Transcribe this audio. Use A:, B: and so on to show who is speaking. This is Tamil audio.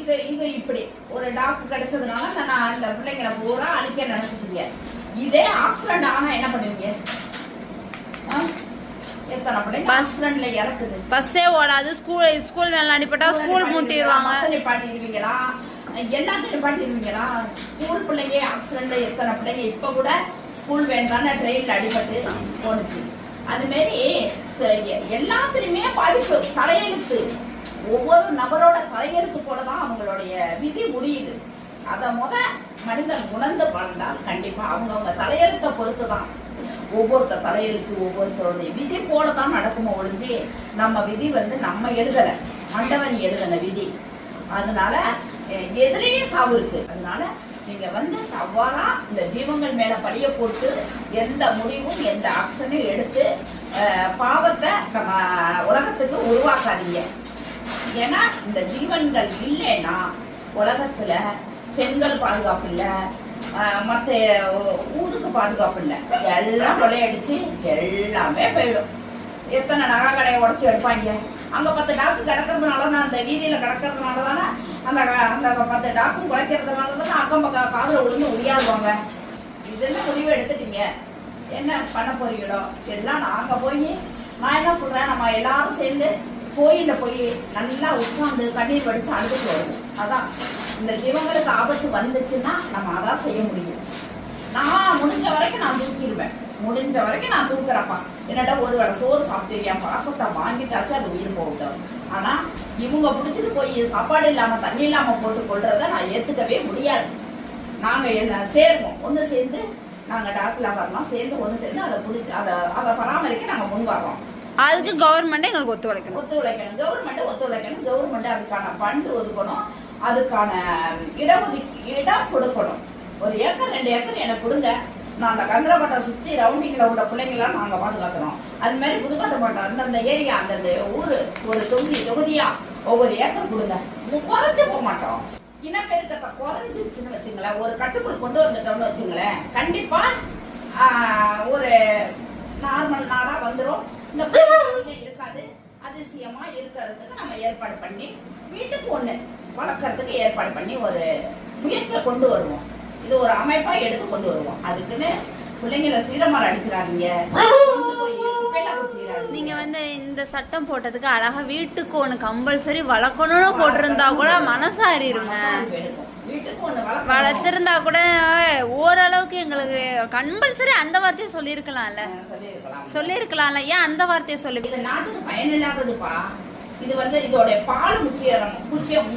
A: இது இது இப்படி ஒரு டாக்டர் கிடைச்சதுனால நான் அந்த பிள்ளைங்களை பூரா அழிக்க நினைச்சிட்டீங்க. இதே ஆக்சிடென்ட் ஆனா என்ன பண்ணுவீங்க? எத்தனை பிள்ளைங்க ஆக்சிடென்ட்ல இறக்குது.
B: பஸ்ஸே ஓடாது. ஸ்கூல் மேல அடிபட்டா ஸ்கூல் மூட்டிடுவாங்க.
A: நிப்பாட்டிடுவீங்களா? எல்லாத்தையும் நிப்பாட்டிடுவீங்களா? ஸ்கூல் பிள்ளைங்க ஆக்சிடென்ட்ல எத்தனை பிள்ளைங்க இப்ப கூட ஸ்கூல் வேண்டான ட்ரெயின்ல அடிபட்டு போனுச்சு. அது மாதிரி எல்லாத்துலயுமே பாதிப்பு. தலையெழுத்து ஒவ்வொரு நபரோட தலையெழுத்து போலதான் அவங்களுடைய விதி முடியுது. அத மனிதன் உணர்ந்து வாழ்ந்தால் கண்டிப்பா அவங்கவுங்க தலையெழுத்தை பொறுத்துதான் ஒவ்வொருத்தர் தலையெழுத்து ஒவ்வொருத்தருடைய விதி போலதான் நடக்குமோ ஒழிஞ்சு நம்ம விதி நம்ம எழுதல, மண்டவன் எழுதின விதி. அதனால எதிரையே சாவு இருக்கு. அதனால நீங்க அவ்வாறா இந்த ஜீவங்கள் மேல பழிய போட்டு எந்த முடிவும் எந்த ஆக்ஷனும் எடுத்து பாவத்தை நம்ம உலகத்துக்கு உருவாக்காதீங்க. ஏன்னா இந்த ஜீவன்கள் இல்லைன்னா உலகத்துல பெண்கள் பாதுகாப்பு இல்ல, மற்ற ஊருக்கு பாதுகாப்பு இல்ல, எல்லாம் கொள்ளையடிச்சு எல்லாமே போயிடும். எத்தனை நகை கடையை உடச்சு எடுப்பாங்க. அங்க 10 டாக்டர் கிடக்கிறதுனாலதான், அந்த வீதியில கிடக்கிறதுனாலதானே அந்த 10 டாக்டர் குறைக்கிறதுனாலதானே அக்கம் பக்கம் காதுல விழுந்து உரியாடுவாங்க. இதெல்லாம் முடிவு எடுத்துட்டீங்க, என்ன பண்ண போறீங்களோ எல்லாம் நாங்க போய், நான் என்ன சொல்றேன், நம்ம எல்லாரும் சேர்ந்து கோயில போய் நல்லா உட்கார்ந்து கண்ணீர் வடிச்சு அழுதுட்டு வருவோம். அதான் இந்த ஜீவங்களுக்கு ஆபத்து வந்துச்சுன்னா நம்ம அதான் செய்ய முடியும். நான் முடிஞ்ச வரைக்கும் நான் தூக்கிடுவேன், முடிஞ்ச வரைக்கும் நான் தூக்குறப்பா. என்னடா ஒரு வேளை சோறு சாப்பிட்டு பாசத்தை வாங்கிட்டாச்சு, அது உயிர் போகட்டும். ஆனா இவங்க பிடிச்சிட்டு போய் சாப்பாடு இல்லாம தண்ணி இல்லாம போட்டு கொள்றத நான் ஏத்துக்கவே முடியாது. நாங்க என்ன சேருவோம், ஒண்ணு சேர்ந்து நாங்க டாக்டர்ல வரலாம், சேர்ந்து ஒண்ணு சேர்ந்து அதை பிடிச்சி அதை பராமரிக்க நாங்க முன் வர்றோம்.
B: அதுக்கு கவர்மெண்ட் எங்களுக்கு ஒத்துழைக்கணும்.
A: கவர்மெண்ட் ஒத்துழைக்கணும். கவர்மெண்ட் அதுக்கான ஃபண்ட் ஒதுக்கணும், அதுக்கான இடம் கொடுக்கணும். 1 ஏக்கர் 2 ஏக்கர் எனக்கு கொடுங்க, நான் அந்த கந்தரப்பட்டை சுத்தி ரவுண்டிங்ல உள்ள பிள்ளைங்களாம் நாங்க பாதுகாக்கிறோம். அது மாதிரி புதுக்கோட்டை அந்தந்த ஏரியா அந்தந்த ஊரு ஒரு தொகுதியா ஒவ்வொரு ஏக்கர் கொடுங்க. குறைஞ்சு போக மாட்டோம். இனப்பெருக்கத்தை குறைஞ்சிருச்சுன்னு வச்சுங்களேன், ஒரு கட்டுக்குள் கொண்டு வந்துட்டோம்னு வச்சுங்களேன், கண்டிப்பா ஒரு நார்மல் நாடா வந்துடும். இந்த பிரச்சனை இருக்காது. அதிசயமா இருக்கிறதுக்கு நம்ம ஏற்பாடு பண்ணி வீட்டுக்கு ஒண்ணு வளர்க்கறதுக்கு ஏற்பாடு பண்ணி ஒரு முயற்சியை கொண்டு வருவோம். இது ஒரு அமைப்பா எடுத்து கொண்டு வருவோம். அதுக்குன்னு பிள்ளைங்களை சீரமாறு அடிச்சிடாதீங்க,
B: நீங்க இந்த சட்டம் போட்டதுக்கு அழகா வீட்டுக்கு ஒண்ணு கம்பல்சரி வளர்க்கணும்னு போட்டிருந்தா கூட மனசாரிருங்க. வளர்த்திருந்தா கூட ஓரளவுக்கு எங்களுக்கு கம்பல்சரி அந்த வார்த்தையை சொல்லிருக்கலாம்ல. ஏன் அந்த வார்த்தையை சொல்லி?
A: நாட்டுக்கு பயனில்லாததுப்பா. இது இதோட பால் முக்கியம்.